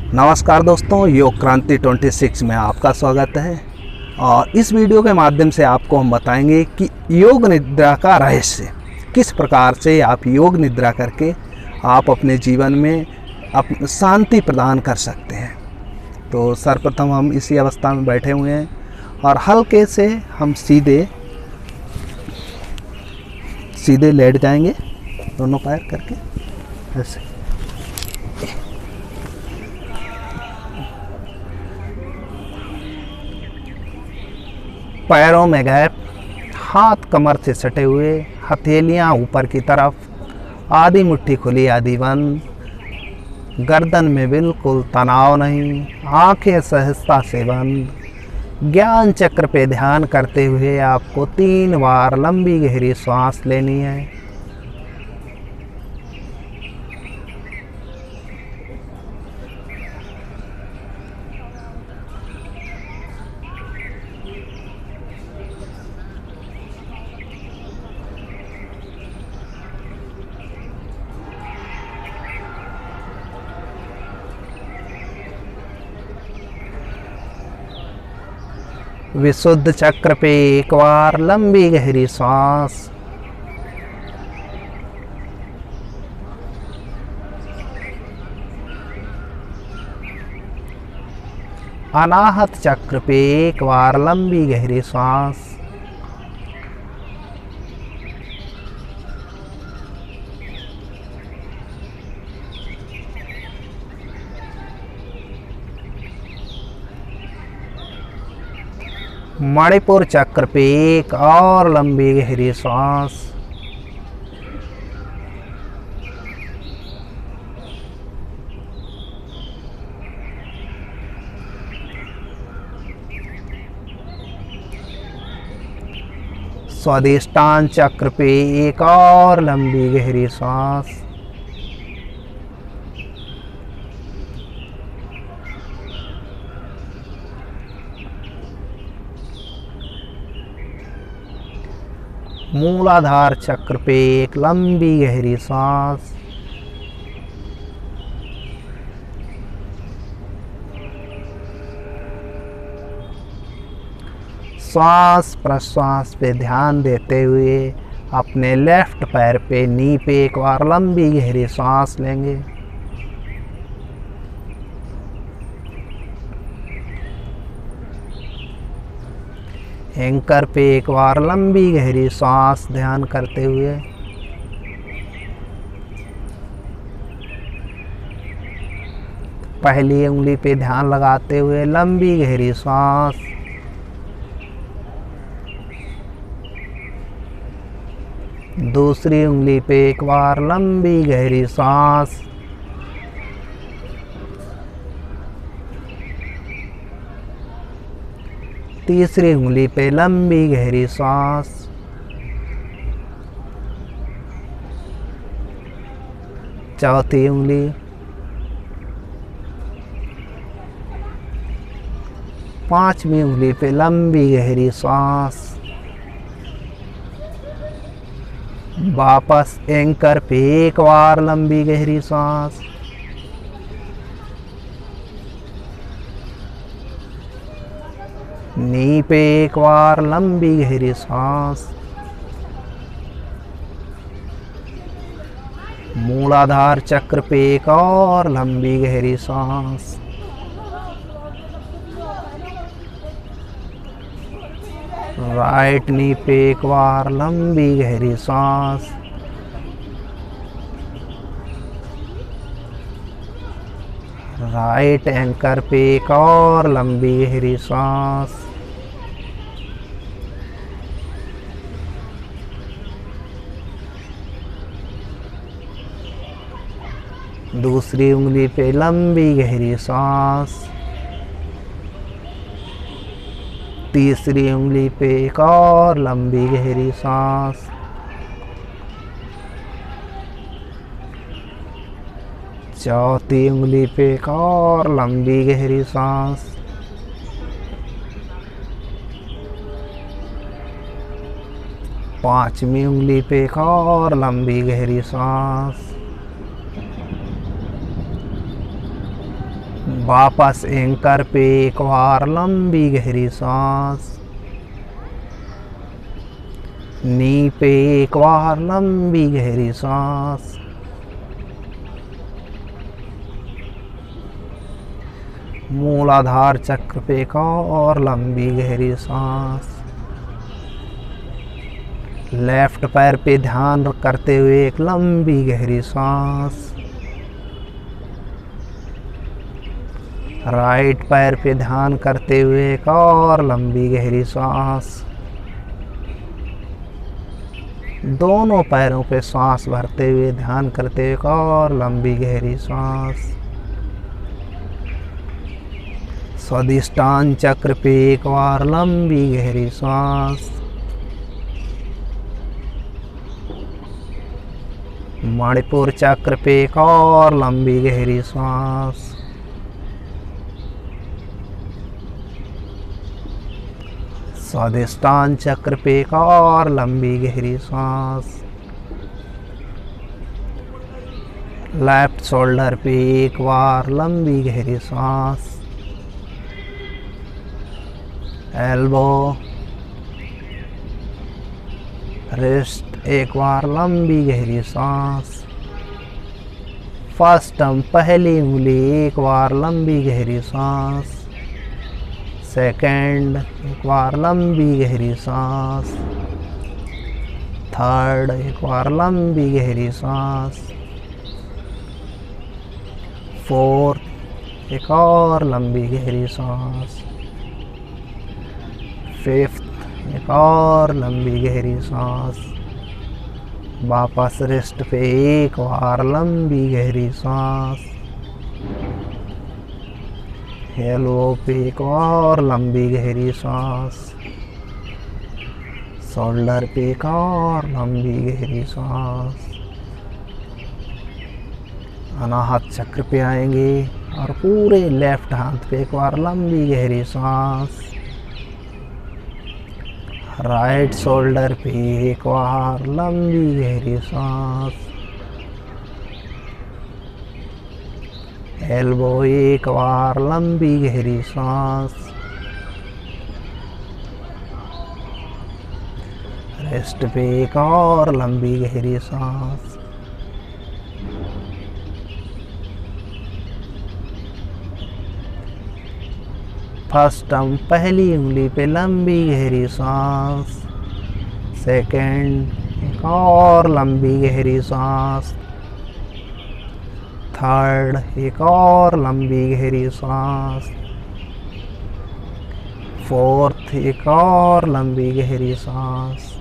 नमस्कार दोस्तों, योग क्रांति 26 में आपका स्वागत है। और इस वीडियो के माध्यम से आपको हम बताएंगे कि योग निद्रा का रहस्य, किस प्रकार से आप योग निद्रा करके आप अपने जीवन में शांति प्रदान कर सकते हैं। तो सर्वप्रथम हम इसी अवस्था में बैठे हुए हैं और हल्के से हम सीधे लेट जाएंगे, दोनों पैर करके ऐसे। पैरों में गैप, हाथ कमर से सटे हुए, हथेलियां ऊपर की तरफ, आधी मुट्ठी खुली आधी बंद, गर्दन में बिल्कुल तनाव नहीं, आंखें सहजता से बंद। ज्ञान चक्र पे ध्यान करते हुए आपको 3 बार लंबी गहरी सांस लेनी है। विशुद्ध चक्र पे एक बार लंबी गहरी सांस। अनाहत चक्र पे एक बार लंबी गहरी सांस। मणिपुर चक्र पे एक और लंबी गहरी सांस। स्वादिष्टान चक्र पे एक और लंबी गहरी सांस। मूलाधार चक्र पे एक लंबी गहरी सांस। श्वास प्रश्वास पे ध्यान देते हुए अपने लेफ्ट पैर पे नी पे एक बार लंबी गहरी सांस लेंगे। एंकर पे एक बार लंबी गहरी सांस ध्यान करते हुए। पहली उंगली पे ध्यान लगाते हुए लंबी गहरी सांस। दूसरी उंगली पे एक बार लंबी गहरी सांस। तीसरी उंगली पे लंबी गहरी सांस। चौथी उंगली। पांचवी उंगली पे लंबी गहरी सांस। वापस एंकर पे एक बार लंबी गहरी सांस। नी पे एक बार लंबी गहरी सांस। मूलाधार चक्र पे एक और लंबी गहरी सांस। राइट नी पे एक बार लंबी गहरी सांस। राइट एंकर पे एक और लंबी गहरी सांस। दूसरी उंगली पे लंबी गहरी सांस। तीसरी उंगली पे एक और लंबी गहरी सांस। चौथी उंगली पे एक और लंबी गहरी सांस। पांचवी उंगली पे एक और लंबी गहरी सांस। वापस एंकर पे एक बार लंबी गहरी सांस। नी पे एक बार लंबी गहरी सांस। मूलाधार चक्र पे एक और लंबी गहरी सांस। लेफ्ट पैर पे ध्यान करते हुए एक लंबी गहरी सांस। राइट पैर पे ध्यान करते हुए एक और लंबी गहरी सांस। दोनों पैरों पे सांस भरते हुए ध्यान करते हुए एक और लंबी गहरी सांस। स्वादिष्टान चक्र पे एक बार लंबी गहरी सांस। मणिपुर चक्र पे एक और लंबी गहरी सांस। स्वादिष्टान चक्र पे एक और लंबी गहरी सांस। लेफ्ट शोल्डर पे एक बार लंबी गहरी सांस। एल्बो, रिस्ट एक बार लंबी गहरी सांस। फर्स्ट थंब पहली उंगली एक बार लंबी गहरी सांस। सेकंड एक बार लंबी गहरी सांस। थर्ड एक बार लंबी गहरी सांस। फोर्थ एक और लंबी गहरी सांस। फिफ्थ एक और लंबी गहरी सांस। वापस रिस्ट पे एक बार लंबी गहरी सांस। एल्बो पे एक और लंबी गहरी सांस। शोल्डर पे एक और लंबी गहरी सांस। अनाहत चक्र पे आएंगे और पूरे लेफ्ट हाथ पे एक बार लंबी गहरी सांस। राइट शोल्डर पे एक बार लंबी गहरी सांस। एल्बो एक बार लंबी गहरी सांस। रिस्ट पे एक और लंबी गहरी सांस। फर्स्ट थंब पहली उंगली पे लंबी गहरी सांस। सेकंड एक और लंबी गहरी सांस। थर्ड एक और लंबी गहरी सांस। फोर्थ एक और लंबी गहरी सांस।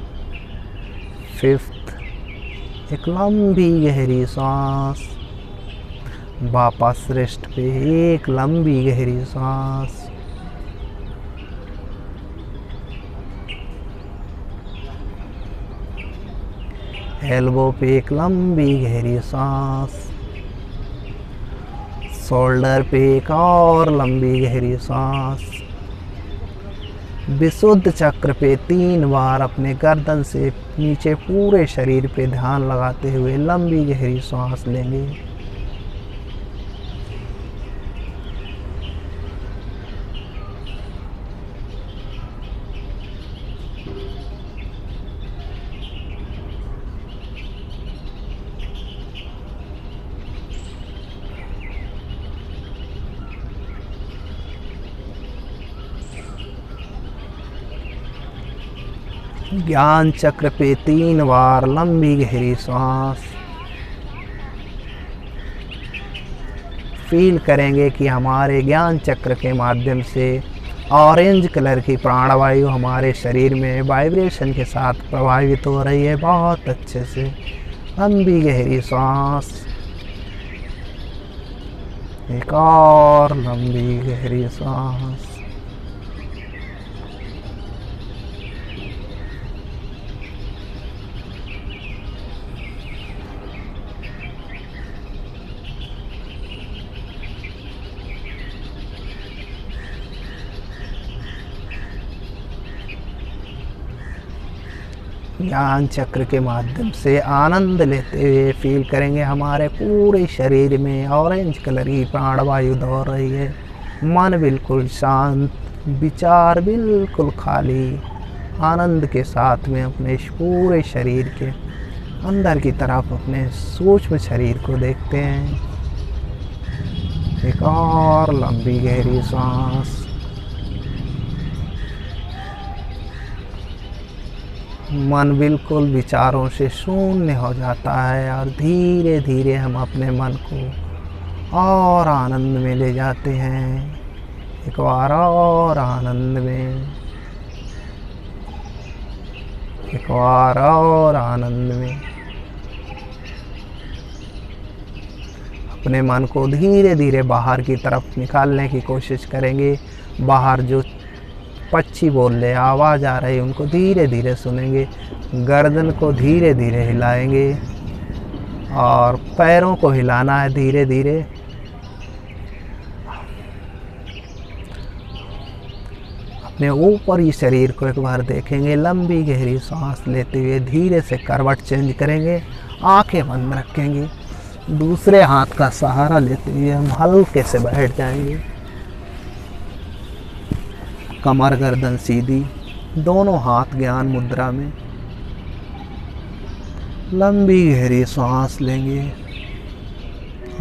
फिफ्थ एक लंबी गहरी सांस। वापस रिस्ट पे एक लंबी गहरी सांस। एल्बो पे एक लंबी गहरी सांस। शोल्डर पे एक और लंबी गहरी सांस। विशुद्ध चक्र पे 3 बार अपने गर्दन से नीचे पूरे शरीर पे ध्यान लगाते हुए लंबी गहरी सांस लेंगे। ज्ञान चक्र पे 3 बार लंबी गहरी सांस। फील करेंगे कि हमारे ज्ञान चक्र के माध्यम से ऑरेंज कलर की प्राणवायु हमारे शरीर में वाइब्रेशन के साथ प्रभावित हो रही है बहुत अच्छे से। लंबी गहरी सांस। एक और लंबी गहरी सांस। ज्ञान चक्र के माध्यम से आनंद लेते हुए फील करेंगे हमारे पूरे शरीर में ऑरेंज कलर की प्राणवायु दौड़ रही है। मन बिल्कुल शांत, विचार बिल्कुल खाली, आनंद के साथ में अपने इस पूरे शरीर के अंदर की तरफ अपने सूक्ष्म शरीर को देखते हैं। एक और लंबी गहरी सांस। मन बिल्कुल विचारों से शून्य हो जाता है और धीरे धीरे हम अपने मन को और आनंद में ले जाते हैं। एक बार और आनंद में, एक बार और आनंद में। अपने मन को धीरे धीरे बाहर की तरफ निकालने की कोशिश करेंगे। बाहर जो पक्षी बोल रहे, आवाज़ आ रही है, उनको धीरे धीरे सुनेंगे। गर्दन को धीरे धीरे हिलाएंगे और पैरों को हिलाना है धीरे धीरे। अपने ऊपर ही शरीर को एक बार देखेंगे। लंबी गहरी सांस लेते हुए धीरे से करवट चेंज करेंगे, आंखें बंद रखेंगे। दूसरे हाथ का सहारा लेते हुए हम हल्के से बैठ जाएंगे। कमर गर्दन सीधी, दोनों हाथ ज्ञान मुद्रा में। लंबी गहरी सांस लेंगे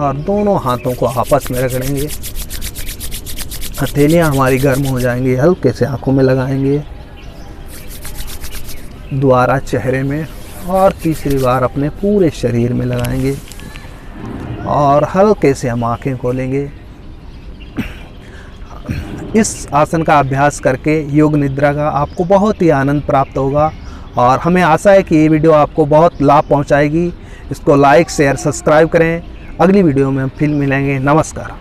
और दोनों हाथों को आपस में रगड़ेंगे। हथेलियां हमारी गर्म हो जाएंगी, हल्के से आंखों में लगाएंगे, दोबारा चेहरे में और तीसरी बार अपने पूरे शरीर में लगाएंगे और हल्के से हम आंखें खोलेंगे। इस आसन का अभ्यास करके योग निद्रा का आपको बहुत ही आनंद प्राप्त होगा और हमें आशा है कि ये वीडियो आपको बहुत लाभ पहुंचाएगी। इसको लाइक, शेयर, सब्सक्राइब करें। अगली वीडियो में हम फिर मिलेंगे। नमस्कार।